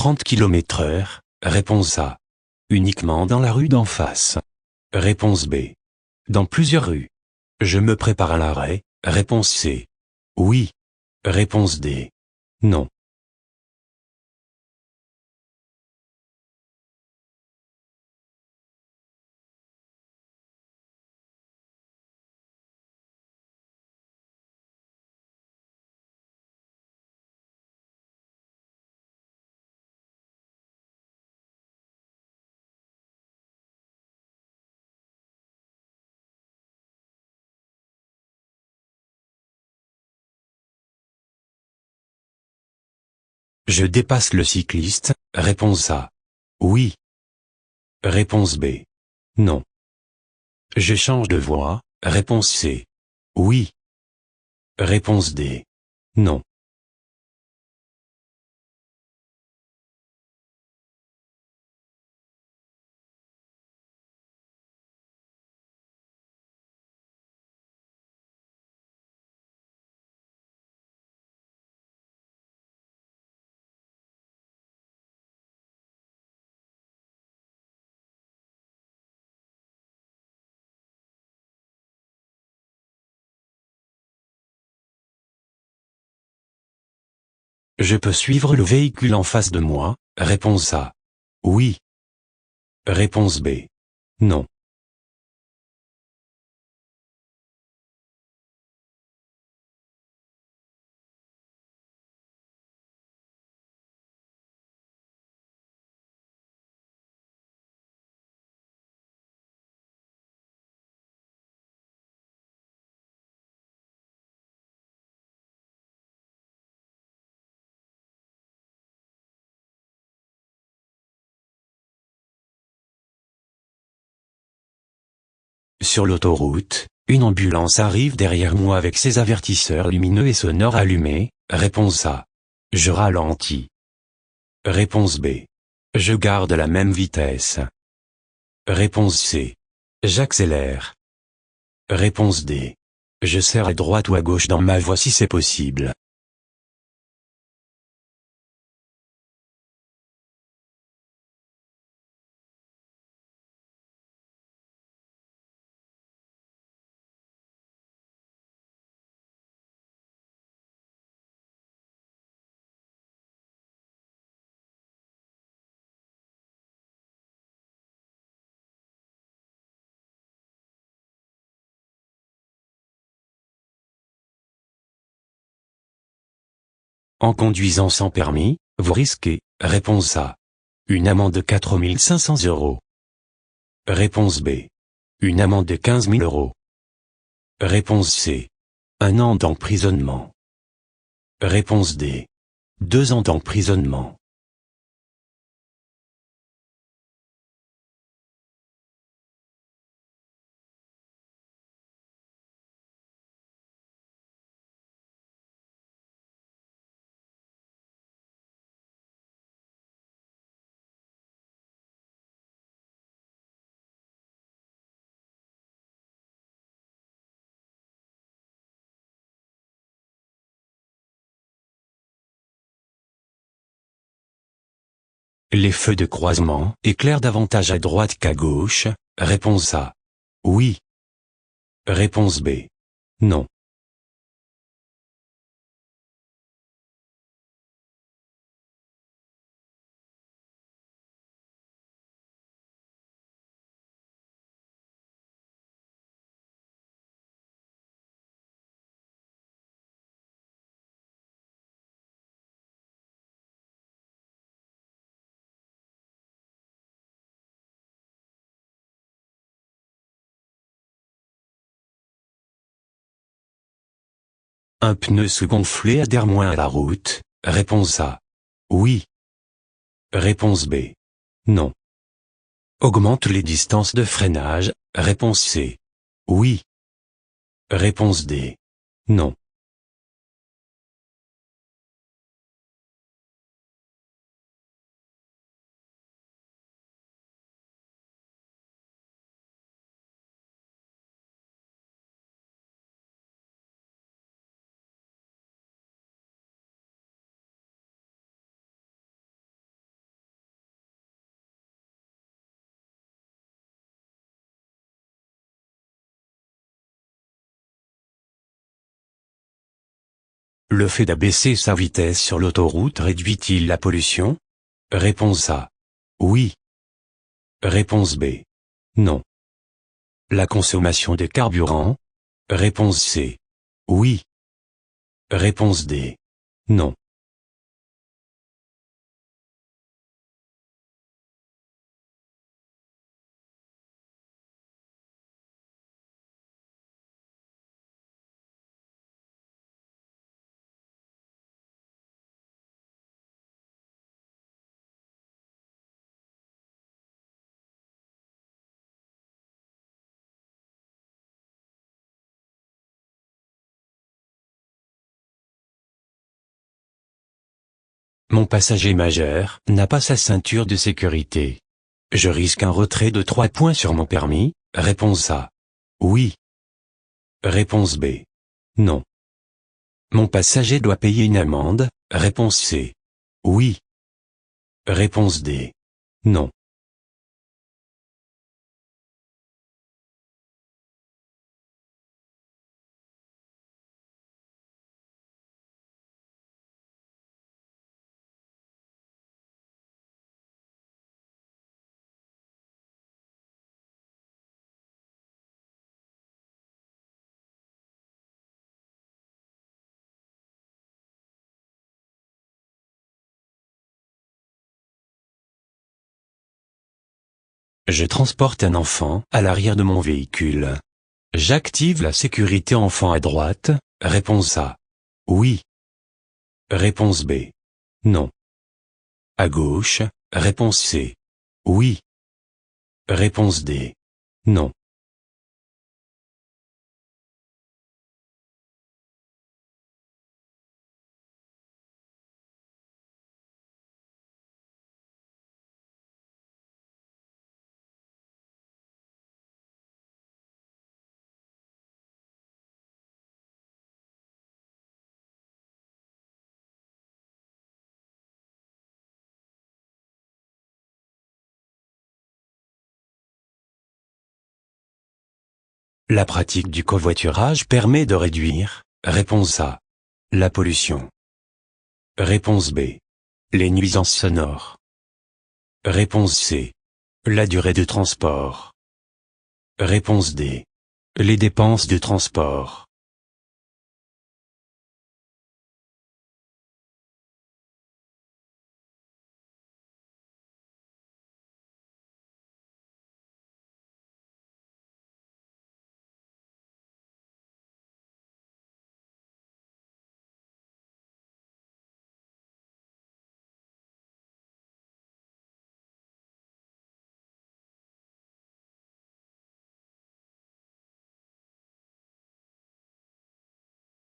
30 km/h, réponse A. Uniquement dans la rue d'en face. Réponse B. Dans plusieurs rues. Je me prépare à l'arrêt, réponse C. Oui. Réponse D. Non. Je dépasse le cycliste, réponse A. Oui. Réponse B. Non. Je change de voie, réponse C. Oui. Réponse D. Non. Je peux suivre le véhicule en face de moi, réponse A. Oui. Réponse B. Non. Sur l'autoroute, une ambulance arrive derrière moi avec ses avertisseurs lumineux et sonores allumés, réponse A. Je ralentis. Réponse B. Je garde la même vitesse. Réponse C. J'accélère. Réponse D. Je serre à droite ou à gauche dans ma voie si c'est possible. En conduisant sans permis, vous risquez, réponse A. Une amende de 4 500 €. Réponse B. Une amende de 15 000 €. Réponse C. 1 an d'emprisonnement. Réponse D. 2 ans d'emprisonnement. Les feux de croisement éclairent davantage à droite qu'à gauche, réponse A. Oui. Réponse B. Non. Un pneu se gonfler adhère moins à la route, réponse A. Oui. Réponse B. Non. Augmente les distances de freinage, réponse C. Oui. Réponse D. Non. Le fait d'abaisser sa vitesse sur l'autoroute réduit-il la pollution? Réponse A. Oui. Réponse B. Non. La consommation de carburant? Réponse C. Oui. Réponse D. Non. Mon passager majeur n'a pas sa ceinture de sécurité. Je risque un retrait de 3 points sur mon permis? Réponse A. Oui. Réponse B. Non. Mon passager doit payer une amende? Réponse C. Oui. Réponse D. Non. Je transporte un enfant à l'arrière de mon véhicule. J'active la sécurité enfant à droite? Réponse A. Oui. Réponse B. Non. À gauche? Réponse C. Oui. Réponse D. Non. La pratique du covoiturage permet de réduire? Réponse A. La pollution. Réponse B. Les nuisances sonores. Réponse C. La durée de transport. Réponse D. Les dépenses de transport.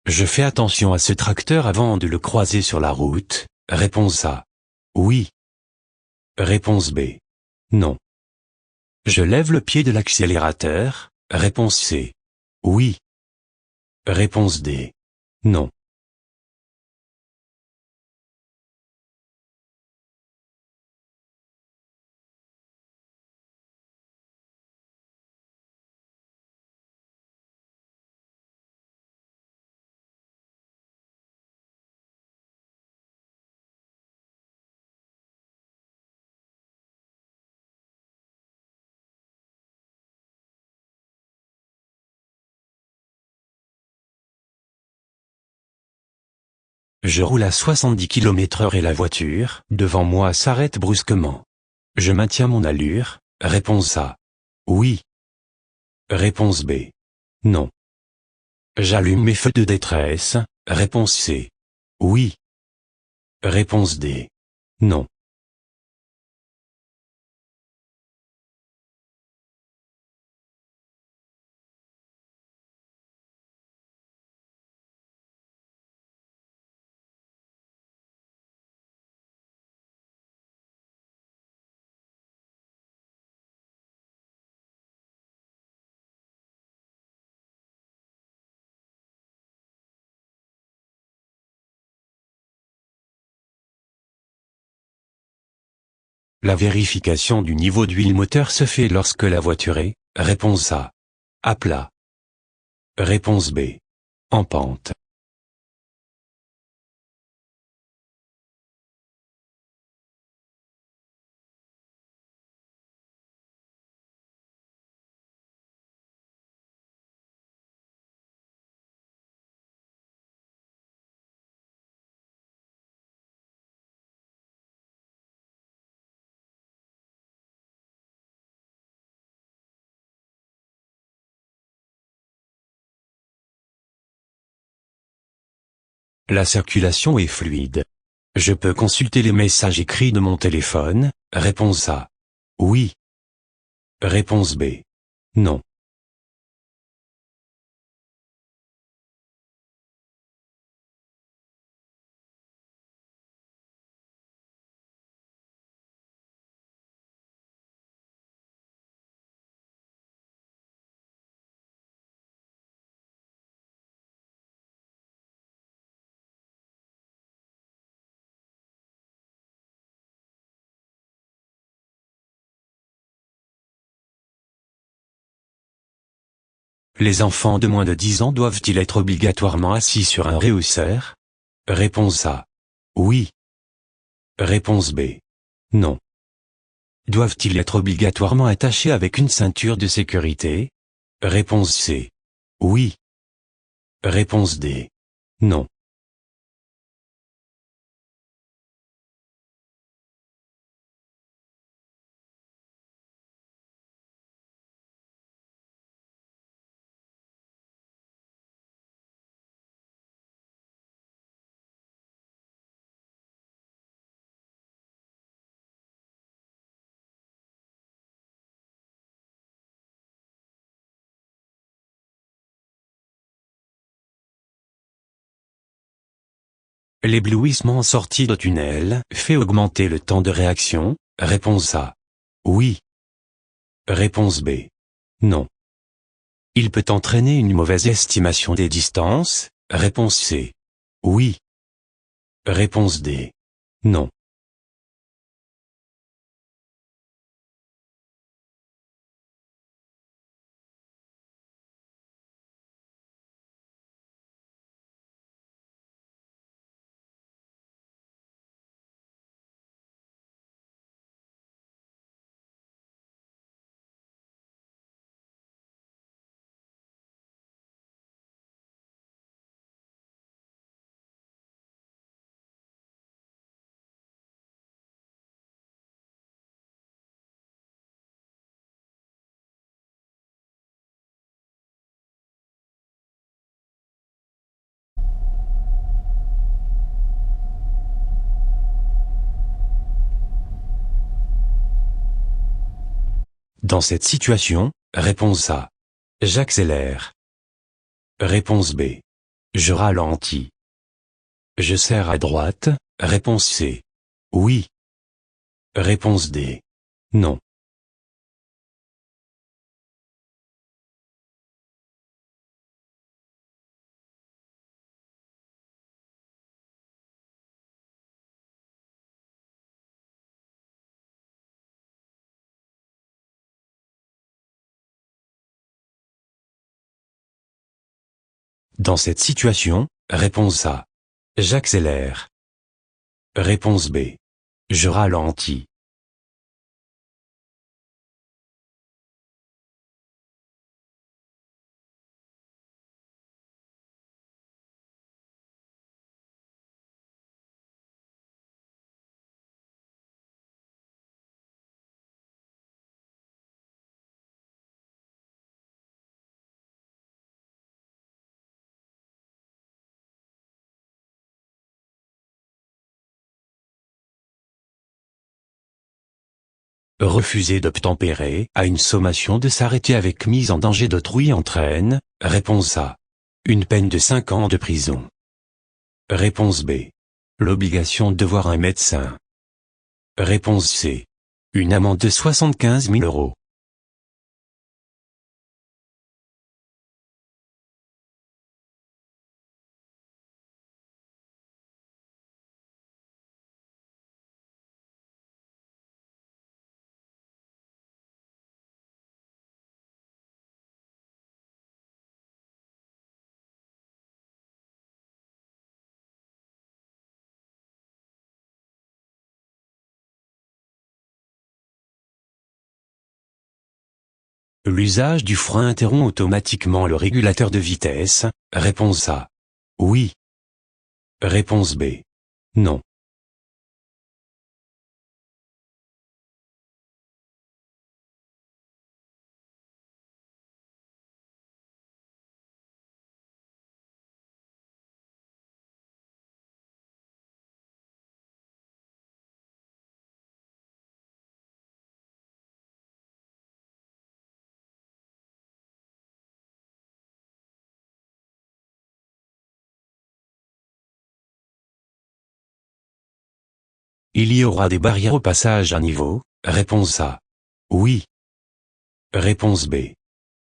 Je fais attention à ce tracteur avant de le croiser sur la route? Réponse A. Oui. Réponse B. Non. Je lève le pied de l'accélérateur? Réponse C. Oui. Réponse D. Non. Je roule à 70 km/h et la voiture, devant moi, s'arrête brusquement. Je maintiens mon allure? Réponse A. Oui. Réponse B. Non. J'allume mes feux de détresse? Réponse C. Oui. Réponse D. Non. La vérification du niveau d'huile moteur se fait lorsque la voiture est? Réponse A. À plat. Réponse B. En pente. La circulation est fluide. Je peux consulter les messages écrits de mon téléphone. Réponse A. Oui. Réponse B. Non. Les enfants de moins de 10 ans doivent-ils être obligatoirement assis sur un rehausseur? Réponse A. Oui. Réponse B. Non. Doivent-ils être obligatoirement attachés avec une ceinture de sécurité? Réponse C. Oui. Réponse D. Non. L'éblouissement sorti de tunnel fait augmenter le temps de réaction? Réponse A. Oui. Réponse B. Non. Il peut entraîner une mauvaise estimation des distances? Réponse C. Oui. Réponse D. Non. Dans cette situation, réponse A. J'accélère. Réponse B. Je ralentis. Je serre à droite. Réponse C. Oui. Réponse D. Non. Dans cette situation, réponse A. J'accélère. Réponse B. Je ralentis. Refuser d'obtempérer à une sommation de s'arrêter avec mise en danger d'autrui entraîne? Réponse A. Une peine de 5 ans de prison. Réponse B. L'obligation de voir un médecin. Réponse C. Une amende de 75 000 €. L'usage du frein interrompt automatiquement le régulateur de vitesse? Réponse A. Oui. Réponse B. Non. Il y aura des barrières au passage à niveau, réponse A. Oui. Réponse B.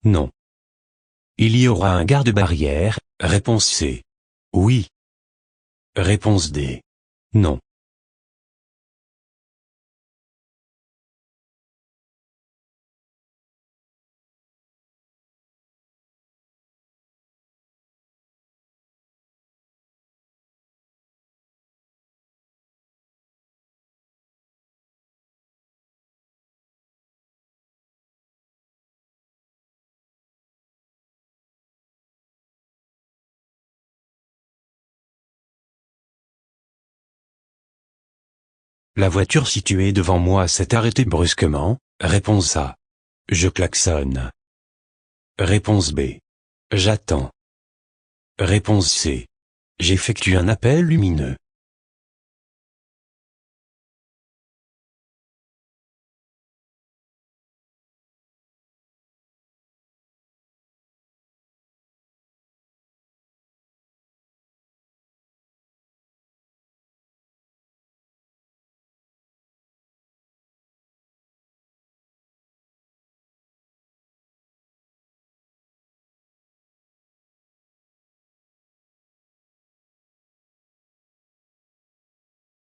Non. Il y aura un garde-barrière, réponse C. Oui. Réponse D. Non. La voiture située devant moi s'est arrêtée brusquement, réponse A. Je klaxonne. Réponse B. J'attends. Réponse C. J'effectue un appel lumineux.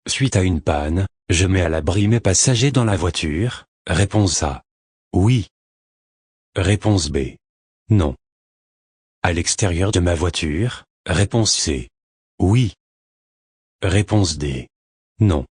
Suite à une panne, je mets à l'abri mes passagers dans la voiture, réponse A. Oui. Réponse B. Non. À l'extérieur de ma voiture, réponse C. Oui. Réponse D. Non.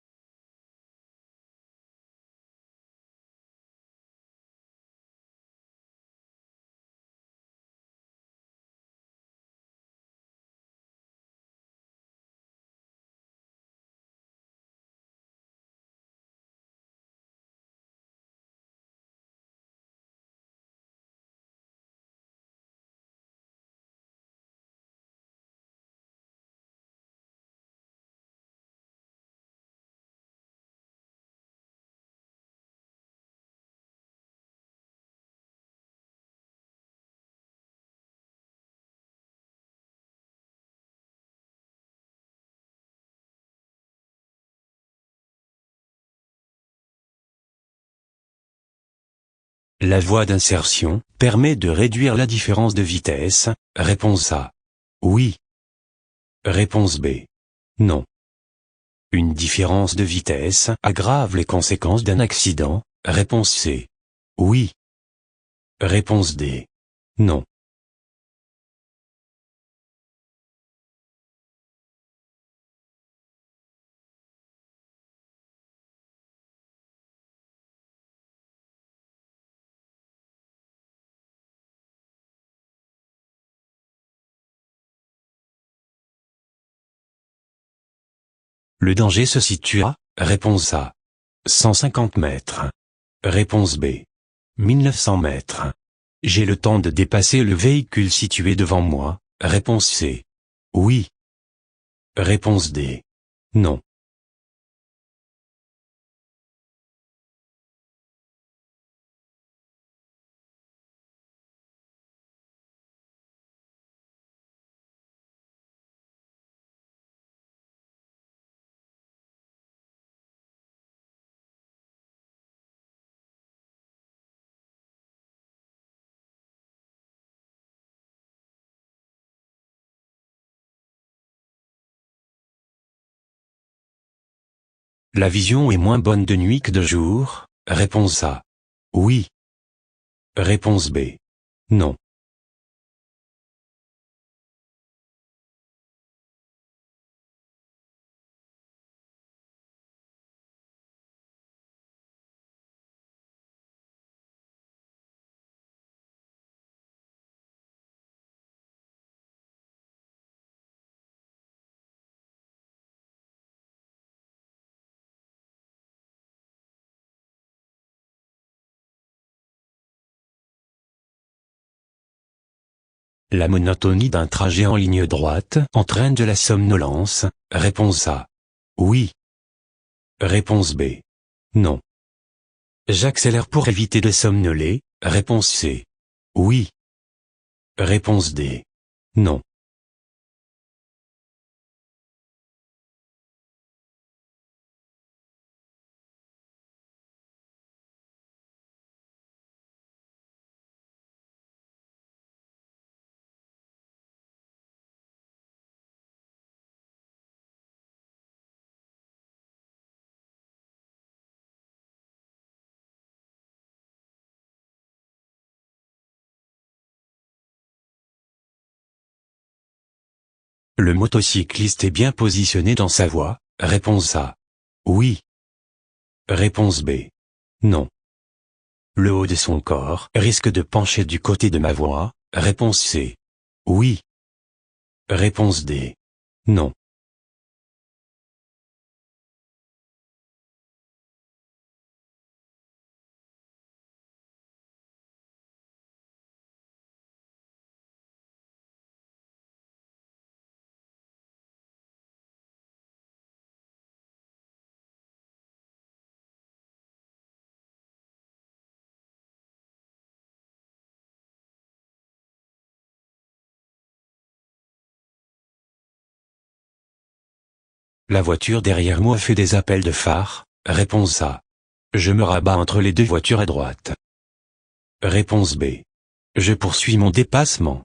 La voie d'insertion permet de réduire la différence de vitesse, réponse A. Oui. Réponse B. Non. Une différence de vitesse aggrave les conséquences d'un accident, réponse C. Oui. Réponse D. Non. Le danger se situe à, réponse A. 150 mètres. Réponse B. 1900 mètres. J'ai le temps de dépasser le véhicule situé devant moi, réponse C. Oui. Réponse D. Non. La vision est moins bonne de nuit que de jour, réponse A. Oui. Réponse B. Non. La monotonie d'un trajet en ligne droite entraîne de la somnolence, réponse A. Oui. Réponse B. Non. J'accélère pour éviter de somnoler, réponse C. Oui. Réponse D. Non. Le motocycliste est bien positionné dans sa voie. Réponse A. Oui. Réponse B. Non. Le haut de son corps risque de pencher du côté de ma voie. Réponse C. Oui. Réponse D. Non. La voiture derrière moi fait des appels de phare. Réponse A. Je me rabats entre les deux voitures à droite. Réponse B. Je poursuis mon dépassement.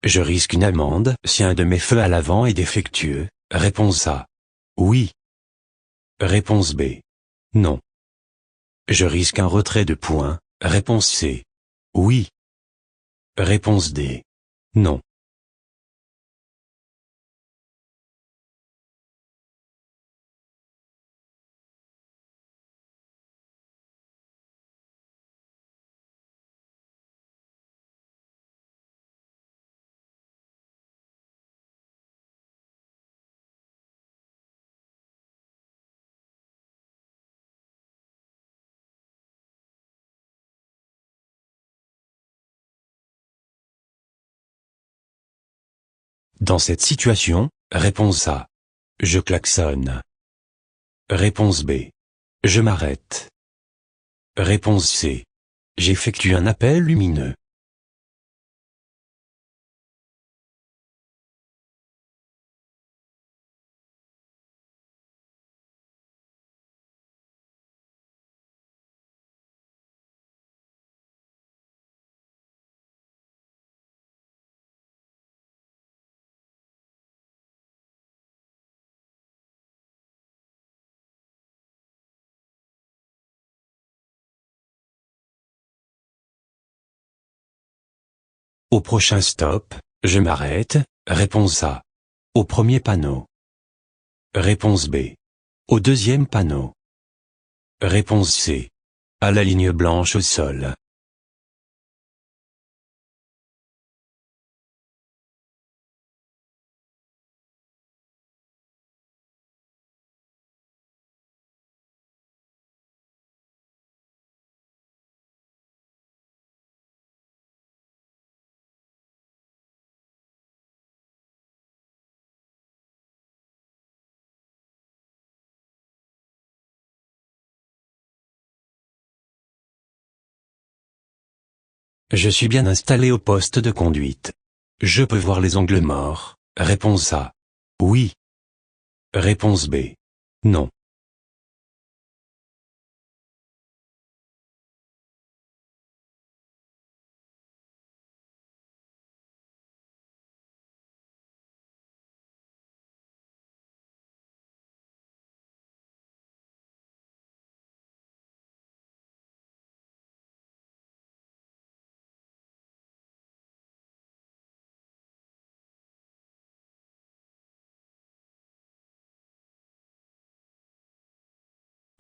Je risque une amende si un de mes feux à l'avant est défectueux. Réponse A. Oui. Réponse B. Non. Je risque un retrait de points. Réponse C. Oui. Réponse D. Non. Dans cette situation, réponse A. Je klaxonne. Réponse B. Je m'arrête. Réponse C. J'effectue un appel lumineux. Au prochain stop, je m'arrête. Réponse A. Au premier panneau. Réponse B. Au deuxième panneau. Réponse C. À la ligne blanche au sol. Je suis bien installé au poste de conduite. Je peux voir les angles morts. Réponse A. Oui. Réponse B. Non.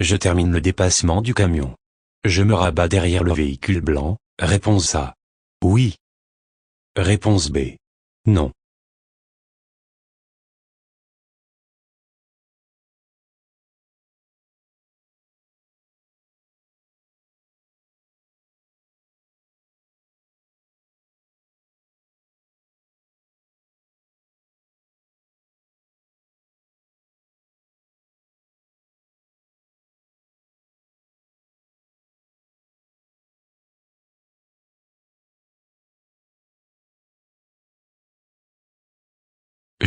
Je termine le dépassement du camion. Je me rabats derrière le véhicule blanc. Réponse A. Oui. Réponse B. Non.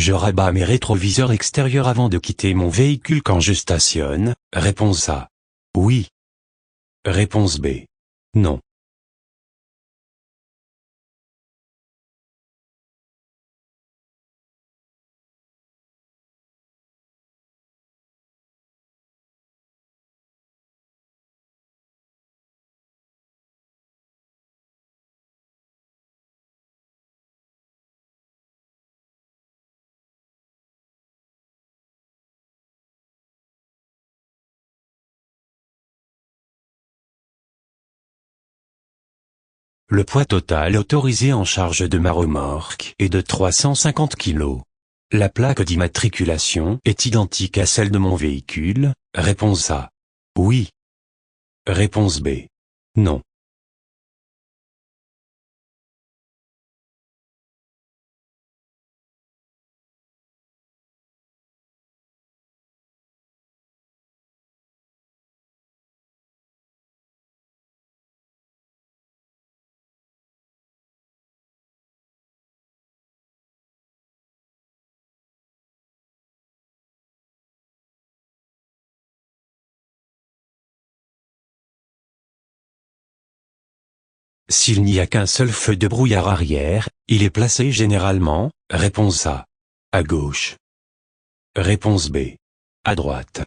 Je rabats mes rétroviseurs extérieurs avant de quitter mon véhicule quand je stationne. Réponse A. Oui. Réponse B. Non. Le poids total autorisé en charge de ma remorque est de 350 kg. La plaque d'immatriculation est identique à celle de mon véhicule. Réponse A. Oui. Réponse B. Non. S'il n'y a qu'un seul feu de brouillard arrière, il est placé généralement. Réponse A. À gauche. Réponse B. À droite.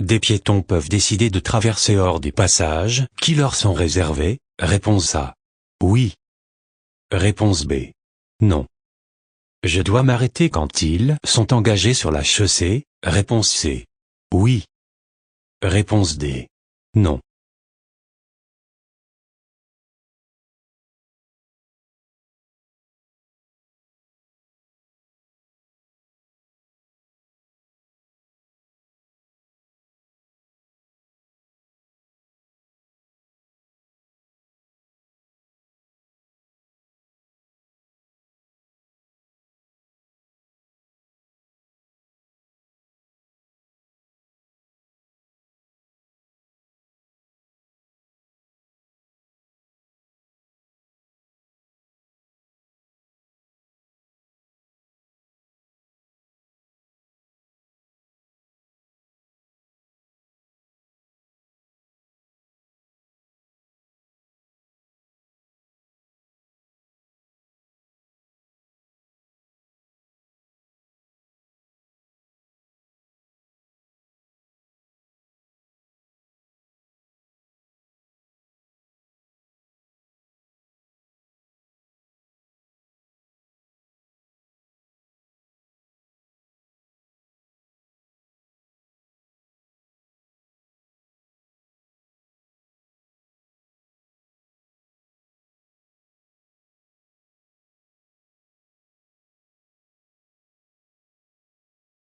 Des piétons peuvent décider de traverser hors des passages qui leur sont réservés. Réponse A. Oui. Réponse B. Non. Je dois m'arrêter quand ils sont engagés sur la chaussée. Réponse C. Oui. Réponse D. Non.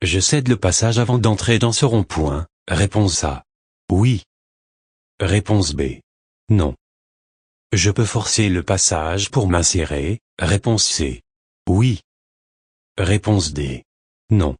Je cède le passage avant d'entrer dans ce rond-point. Réponse A. Oui. Réponse B. Non. Je peux forcer le passage pour m'insérer. Réponse C. Oui. Réponse D. Non.